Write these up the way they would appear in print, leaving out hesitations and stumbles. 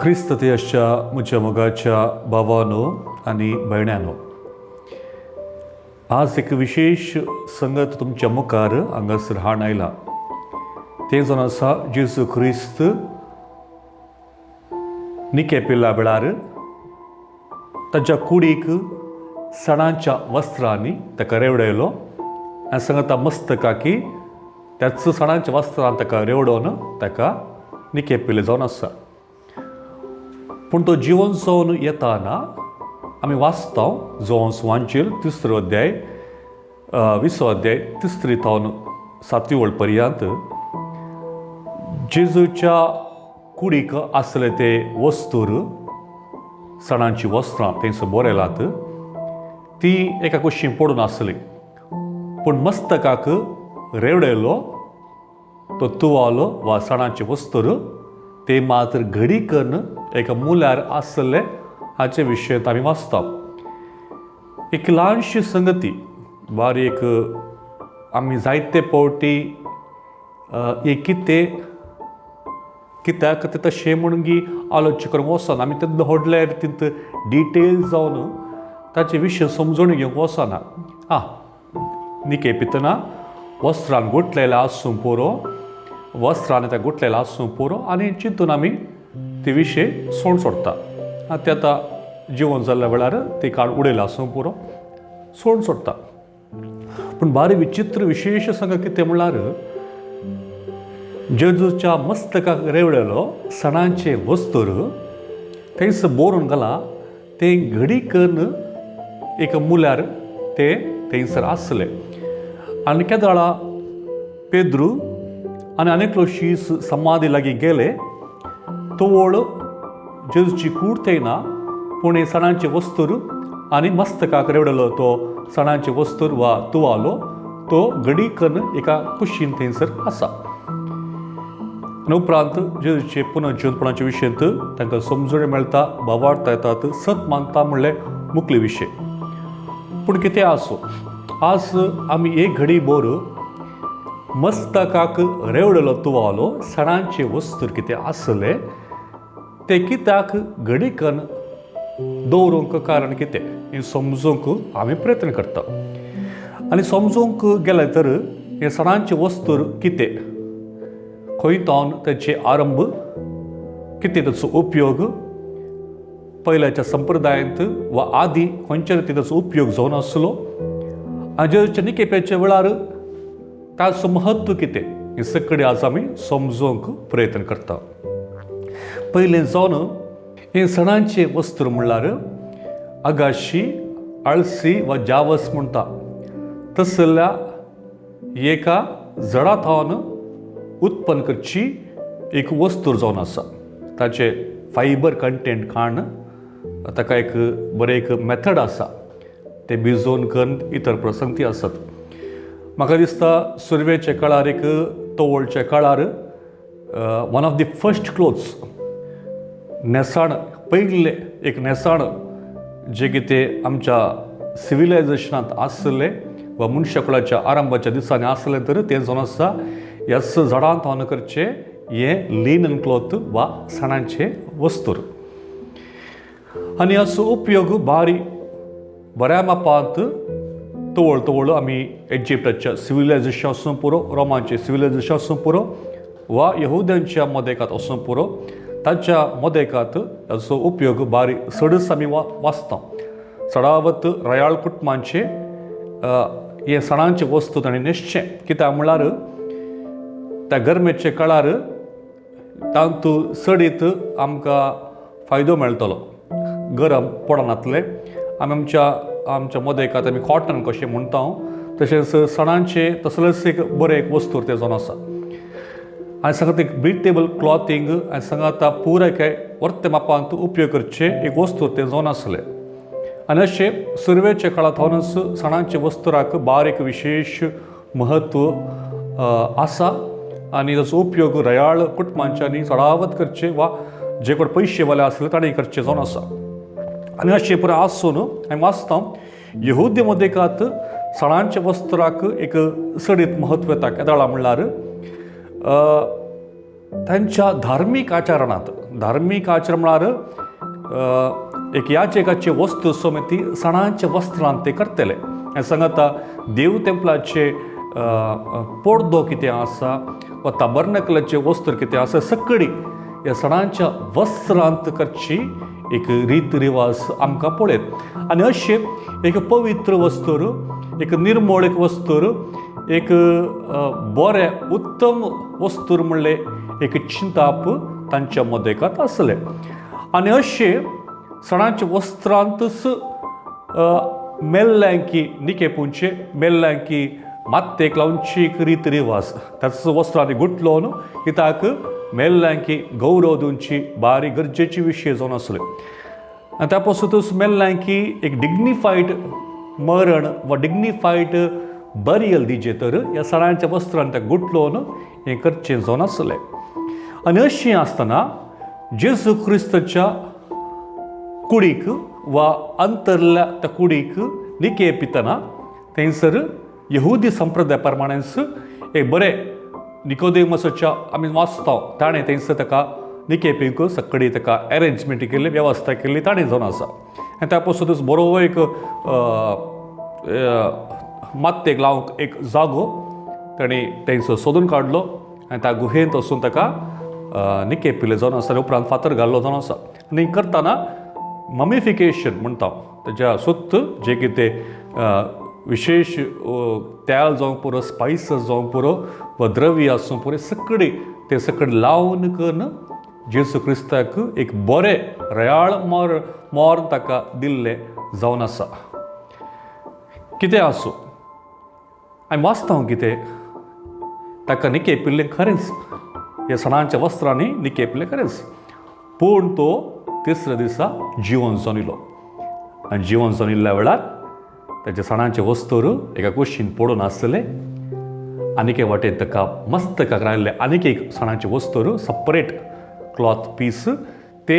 ख्रिस्त येशूच्या म्हज्या मोगाच्या भावांनो आनी भयण्यांनो, आज एक विशेष संगत तुमच्या मुखार हांगासर हाड आयला. तें जावन आसा जेजू ख्रिस्त निकेपिल्ल्या वेळार ताच्या कुडीक सणांच्या वस्त्रांनी ताका रेवडयलो आनी सांगता मस्तका की त्याच सणांच्या वस्त्रांत ताका रेवडोवन ताका निकेपिल्लें जावन आसा. पूण तो जिवन जावन येताना आमी वाचता जोन्स वांचील 3रो अध्याय 20 अध्याय 3 तावन 7 वळ पर्यंत जेजूच्या कुडीक आसले ते वस्तूर सणांची वस्त्रां थंयसर बरयलात ती एका कुशीन पडून आसली. पूण मस्तकाक रेवडयलो तो तुवालो वा सणांची वस्तूर ते मात्र घडीकन एका मुल्यार आसले हाचे विशय आमी वाचता. एक ल्हानशी संगती बारीक आमी जायते पावटी एक कित्याक ते तशें म्हणगी आलोचना करूंक वचना. आमी तेन्ना व्हडल्या रितीन डिटेल जावन ताचे विशय समजून घेवंक वचना. निकेपितना वस्त्रान गुठलेले आसूं पुरो, वस्त्रान त्या गुठलेले आसूं पुरो आनी चिंतून आमी ते विशय सोडटा. ते आतां जिवन जाल्ल्या वेळार ते काळ उडयलें आसूं पुरो सोडटा. पूण बारी विचित्र विशेश सांग कितें म्हणल्यार जेजूच्या मस्तकाक रेवडयलो सणांचे वस्तूर थंयसर बरोवन घाला ते घडीकन एक मुल्यार ते थंयसर आसले. आनी केदाळा पेद्रू आनी आनीक शीस समाधी लागीं गेले तोवळ जेजूची कूड थंयना, पूण हे सणांचे वस्तूर आनी मस्तकाक रेवडलो तो सणांचे वस्तूर वा तुवालो तो घडीकन एका कुशीन थंयसर आसा. उपरांत जेजूचे पुनर्जीवनपणाचे विशयांत तांकां समजून मेळटा, भावार्था येतात, सत मानता म्हणले मुखले विशय. पूण कितें आसूं, आज आमी एक घडी भर मस्तकाक रेवडलो तुवालो सणांचे वस्तूर कितें आसले ते कित्याक घडीकन दवरूंक कारण कितें हें समजूंक आमी प्रयत्न करता. आनी समजूंक गेले तर हे सणांचे वस्तूर कितें, खंय तावन ताचे आरंभ, कितें ताचो उपयोग पयल्याच्या संप्रदायांत वा आदी खंयच्या रितीन ताचो उपयोग जावन आसलो आनी जेजूच्या निकेप्याच्या वेळार ताचो महत्व कितें हें सगळें आज आमी समजूंक प्रयत्न करता. पयलें जावन हे सणांचे वस्त्र म्हणल्यार आगाशी, आळसी वा जावस म्हणटा तसल्या एका जडा थावन उत्पन्न करची एक वस्तूर जावन आसा. ताचे फायबर कंटेंट काण ताका एक बरें एक मेथड आसा, ते भिजोवन करून इतर प्रसंग ती आसात. म्हाका दिसता सुरवेच्या काळार एक तोवळच्या काळार one of the first clothes नेसाण, पयले एक नेसाण जे कितें आमच्या सिविलायझेशनांत आसले वा मनशाकुळाच्या आरंभाच्या दिसांनी आसले तर तें जावन आसा ह्याच झाडांत थावन करचे हे लिनन क्लॉथ वा सणांचे वस्तूर. आनी हाचो उपयोग बऱ्या मापांत तोवळ आमी इजिप्टाच्या सिविलायझेशन आसूं पुरो, रोमांचे सिविलायझेशन आसूं पुरो वा यहुद्यांच्या मोदेकांत आसूं पुरो, ताच्या मोदेकांत हाचो उपयोग सडस आमी वाचता. चडावत रयाळ कुटुंबांचे हे सणांचे वस्तू ताणें न्हेसचें. कित्याक म्हणल्यार त्या गरमेच्या काळार तातूंत सडीत आमकां फायदो मेळटलो, गरम पडनातलें. आमच्या मोदेकांत आमी कॉटन कशें म्हणटा तशेंच सणांचे तसलेच एक बरें एक वस्तूर ते जावन आसा. आनी सांगता एक ब्रिथेबल क्लॉथिंग आनी सांगता पुराय वर्ते मापांत उपयोग करचे एक वस्तूर ते जावन आसले. आनी अशें सुरवेच्या काळांत थावनच सणांच्या वस्तुराक बारीक विशेष म्हत्व आसा आनी ताचो उपयोग रयाळ कुटुंबांच्यांनी चडावत करचे वा जे कोण पयशेवाले आसले ताणें करचे जावन आसा. आनी अशें पुराय आसून हांवें वाचता यहुदी मोदेकांत सणांच्या वस्त्राक एक सडीत म्हत्व येता. केदाळा म्हणल्यार तांच्या धार्मीक आचरणांत धार्मीक आचरणावर एक याचेकाची वस्तू समिती सणांचे वस्त्रांत ते करतले हें सांगता देव तेंपलाचे पडदो कितें आसा वा ताबर्नकलाचे वस्त्र कितें आसा सगळी ह्या सणांच्या वस्त्रांत करची एक रीत रिवाज आमकां पळयत आनी अशें एक पवित्र वस्त्र एक निर्मळ एक वस्त्र एक बरें उत्तम वस्त्र म्हणले एक चिंताप तांच्या मदेकात आसले आनी अशें सणांच्या वस्त्रांतच मेल्ल्यांकी निकेपूंचे मेल्ल्यांकी मात्येक लावची एक रीत रिवाज त्याच वस्त्रांनी गुटलोवन कित्याक मेल्ल्यांकी गौरव दिवची बारी गरजेची विशय जावन आसले आनी त्या पासूनच मेल्ल्यांकी एक डिग्निफायड मरण वा डिग्निफायड बरियल दिजे तर ह्या सणांच्या वस्त्रांनी त्या गुटलोवन हें करचें जावन आसलें आनी अशें आसतना जेजू क्रिस्ताच्या कुडीक वा अंतरल्या त्या कुडीक निके पितना थंयसर यहुदी संप्रदाय प्रमाणेच एक बरें निकोदेमसाच्या आमी वाचता ताणें थंयसर ताका निकेपीक सगळी ताका अरेंजमेंट केल्ली वेवस्था केल्ली ताणें जावन आसा आनी त्या पासूनच बरो एक मात्येक लावंक एक जागो ताणें थंयसर सोदून काडलो आनी त्या गुहेंत वचून ताका निकेपिल्लें जावन आसा आनी उपरांत फातर घाल्लो जावन आसा आनी करतना ममिफिकेशन म्हणटा ताच्या सुत्त जे कितें विशेष तेल जावं पुरो स्पायसस जावं पुरो वा द्रव्य आसूं पुरो सगळी ते सगळे लावन करून जेजू क्रिस्ताक एक बरें रयाळ मोर ताका दिल्लें जावन आसा कितें आसूं हांवें वाचता कितें ताका निकेपिल्लें खरेंच ह्या सणांच्या वस्त्रांनी निकेपिल्लें खरेंच पूण तो तिसऱ्या दिसा जिवन जावन येयलो आनी जिवन जावन येयल्ल्या वेळार ताच्या सणांचे वस्त्र एका कुशीन पडून आसले आनीक एक वाटेन ताका मस्तकाक लायिल्ले आनीक एक सणांचे वस्त्र सपरेट क्लॉथ पीस ते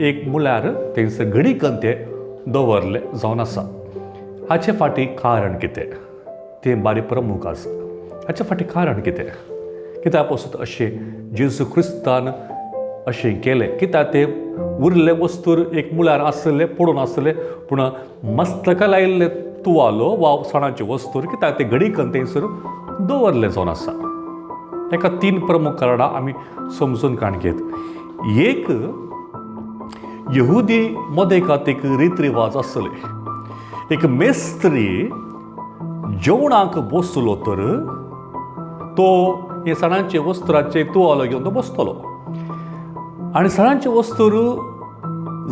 एक मुळ्यार थंयसर घडीकन ते दवरले जावन आसा हाचे फाटीं कारण कितें तें बारीक प्रमुख आसा हाचे फाटीं कारण कितें कित्याक पासून अशें जेजू क्रिस्तान अशें केलें कित्याक ते उरले वस्त्र एक मुळ्यार आसले पडून आसले पूण मस्तका लायिल्ले तुवालो वा सणांचे वस्त्र कित्याक ते घडीकन थंयसर दवरले जावन आसा हेका 3 प्रमुख कारणां आमी समजून काणकेत एक यहुदी मदेकात एक रीत रिवाज आसले एक मेस्त्री जेवणाक बसलो तर तो हे सणांचे वस्त्राचे तुवालो घेवन तो बसतलो आनी सणांचे वस्त्र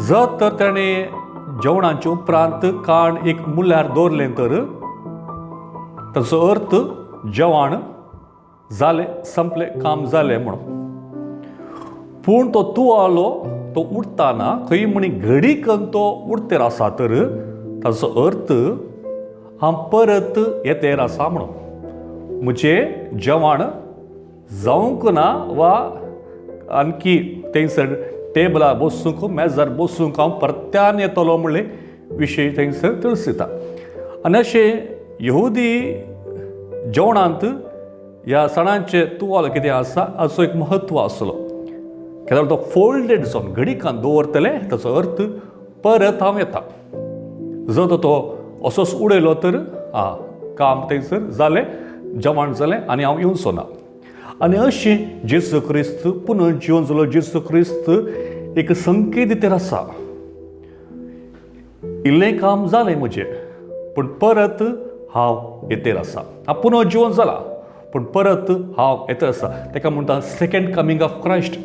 जर तर ताणें जेवणाचे उपरांत काण एक मुळ्यार दवरलें तर ताचो अर्थ जेवण जालें संपलें काम जालें म्हणून पूण तो तुवालो तो उरतना खंय म्हणी घडीकन तो उरतेर आसा तर ताचो अर्थ हांव परत येतेर आसा म्हणून म्हजें जेवण जावंक ना वा आणकी थंयसर टेबलार बसूंक मेजार बसूंक हांव परत्यान येतलो म्हणले विशय थंयसर तळसिता आनी अशें यहुदी जेवणांत ह्या सणांचे तुवालो कितें आसा हाचो एक म्हत्व आसलो कित्याक तो फोल्डेड जावन घडीकान दवरतले ताचो अर्थ परत हांव येता जर तो असोच उडयलो तर काम थंयसर जालें जेवण जालें आनी हांव येवचो ना आनी अशें जेजू क्रिस्त पुनर्जीवन जालो जेजू क्रिस्त एक संकेत आसा इल्लें काम जालें म्हजें पूण परत हांव येतेर आसा हांव पुनर्जीवन जाला पूण परत हांव येतेर आसा ताका म्हणटा सेकंड कमिंग ऑफ क्रायस्ट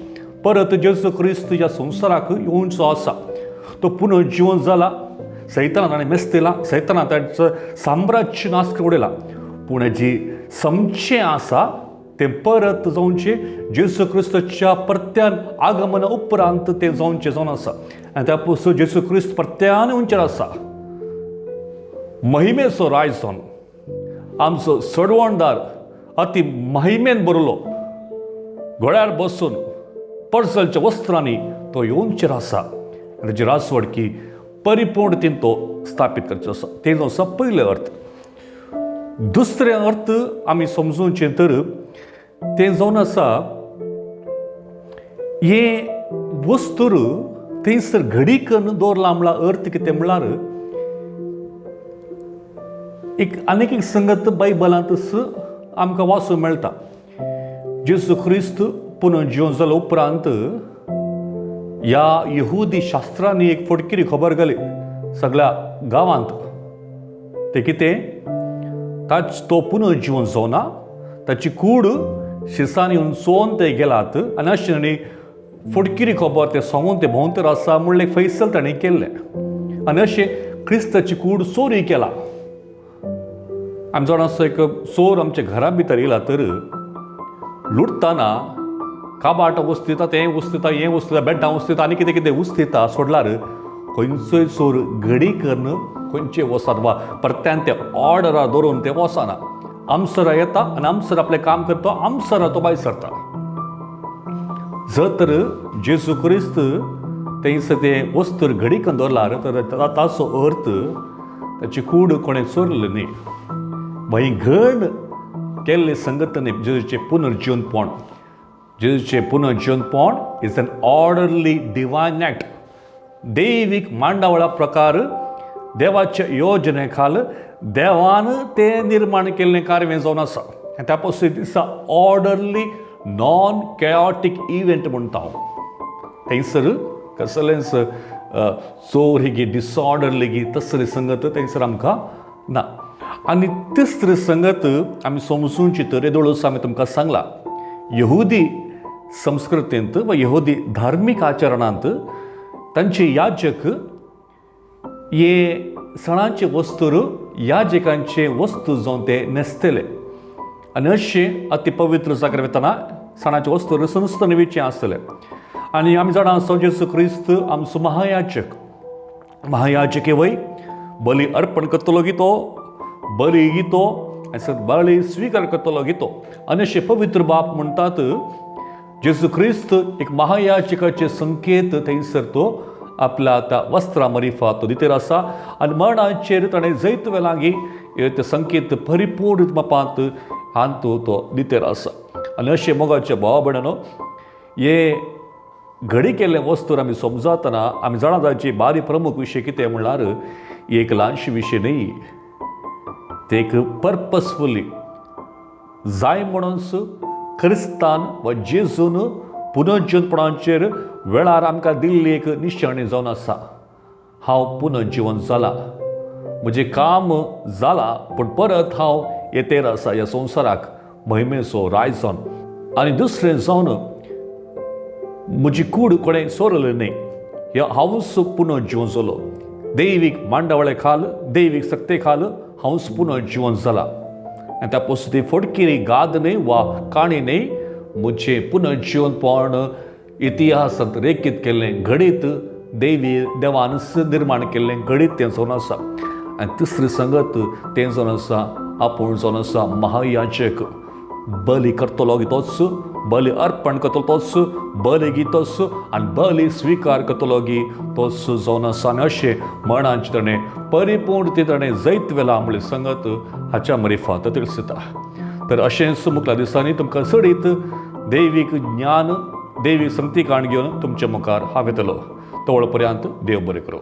परत जेजू क्रिस्त ह्या संवसाराक येवचो आसा तो पुनर्जीवन जाला सैतानान ताणें मेस्तेला सैतानान ताचें साम्राज्य नाश करून उडयला पूण जी समचें आसा तें परत जावचें जेजू क्रिस्ताच्या परत्यान आगमना उपरांत तें जावचें जावन आसा आनी त्या पासून जेजू क्रिस्त परत्यान येवचेर आसा महिमेचो राय जावन आमचो सडवणदार अति महिमेन बरलो घोड्यार बसून पर्सलच्या वस्त्रांनी तो येवचेर आसा आनी ताची राजवडकी परिपूर्णतेन तो स्थापीत करचो आसा तें जो आसा पयले अर्थ दुसरे अर्थ आमी समजूचें तर तें जावन आसा हे वस्तूर थंयसर घडी करून दवरला म्हणल्यार अर्थ कितें म्हणल्यार आनीक एक संगत बायबलांत आमकां वाचूंक मेळटा. जेजू ख्रिस्त पुनर्जीवन जालो उपरांत ह्या यहुदी शास्त्रांनी एक फटकिरी खबर घाली सगळ्या गांवांत. ते कितें, तो पुनर्जीवन जावना, ताची कूड शिसांनी येवन चोवन ते गेलात आनी अशें न्ही फटकिरी खबर ते सांगून ते भोंवतर आसा म्हणलें एक फैसल ताणें केल्लें आनी अशें क्रिस्ताची कूड चोरी केला. आमी जाण असो एक चोर आमच्या घरा भितर येयला तर लुटतना काबाट वस्तिता, तें वस्तिता, हें वस्तिता, बेड्डां वस्तिता आनी कितें कितें वस्तिता सोडल्यार खंयचोय चोर घडी करून खंयचे वसात वा परत्यान ते ऑर्डरा दवरून ते वचना. आमसरा येता आनी आमसर आपलें काम करता, आमसरा तो भायर सरता. जर तर जेजू क्रिस्त थंयसर ते वस्तूर घडी करून दवरल्यार तर ताचो अर्थ ताची कूड कोणें चोरली न्ही. ही घड केल्ले संगतने जेजूचें पुनर्जीवनपण, जेजूचें पुनर्जीवनपण is an orderly divine act. दैवीक मांडावळा प्रकार देवाच्या योजने खाल देवान तें निर्माण केल्लें कार्य जावन आसा. त्या पासून दिसा ऑर्डरली नॉन कॅओटीक इव्हेंट म्हणटा हांव. थंयसर कसलेंच चोर ही गी डिसऑर्डरली गी तसली संगत थंयसर आमकां ना. आनी तिसरी संगत आमी समजूंची तर येदोळूच आमी तुमकां सांगला. यहुदी संस्कृतींत वा यहुदी धार्मीक आचरणांत तांचे याजक हे सणांचे वस्तूर याजकांचे वस्तू जावन ते न्हेसतले आनी अशें अति पवित्र जाग्यार वतना सणाचे वस्तूर संस्त न्हेंवचें आसतलें. आनी आमी जाणा आसा जेजू क्रिस्त आमचो महायाजक वय बली अर्पण करतलो गी तो, बली गी तो आनी बळी स्वीकार करतलो गी तो. आनी अशें पवित्र बाप म्हणटात जेजू क्रिस्त एक महायाजकाचे संकेत थंयसर तो आपल्या आतां वस्त्रां मरिफा तो दितेर आसा आनी मरणाचेर ताणें जैतवे लागीं ते संकेत परिपूर्ण मापांत हांतू तो दितेर आसा. आनी अशें मोगाचे भाव भयणानो, हे घडी केल्ले वस्तूर आमी समजतना आमी जाणा जायची बारी प्रमुख विशय कितें म्हणल्यार एक ल्हानशी विशय न्ही, ते एक पर्पसफुली जाय म्हणून क्रिस्तान वा जेजून पुनर्जीवनपणाचेर वेळार आमकां दिल्ली एक निशाणी जावन आसा. हांव पुनर्जीवन जाला, म्हजें काम जालां, पूण परत हांव येतेर आसा ह्या संवसाराक महिमेचो राय जावन. आनी दुसरें जावन म्हजी कूड कोणें चोरली न्ही, हे हांवूच पुनर्जीवन जालो. दैवीक मांडावळे खाल, दैवीक सक्ते खाल हांवूच पुनर्जीवन जाला. आनी त्या पासून ती फटकिरी गाद न्ही वा काणी न्ही, म्हजें पुनर्जीवनपण इतिहासांत रेखीत केल्लें घडीत देवान निर्माण केल्लें घडीत तें जावन आसा. आनी तिसरी संगत तें जावन आसा आपूण जावन आसा महायाजक. बली करतलो तोच, बली अर्पण करतलो तोच, बली गी तोच आनी बली स्विकार करतलो गी तोच जावन आसा. आनी अशें मरणाचें ताणें परिपूर्ण ताणें जैत वेला म्हणली संगत हाच्या मरिफांत तिळसिता. तर अशेंच मुखाल्या दिसांनी तुमकां सडीत दैवीक ज्ञान, दैवीक संगती काण घेवन तुमच्या मुखार हांव येतलो. तोवळ पर्यंत देव बरें करूं.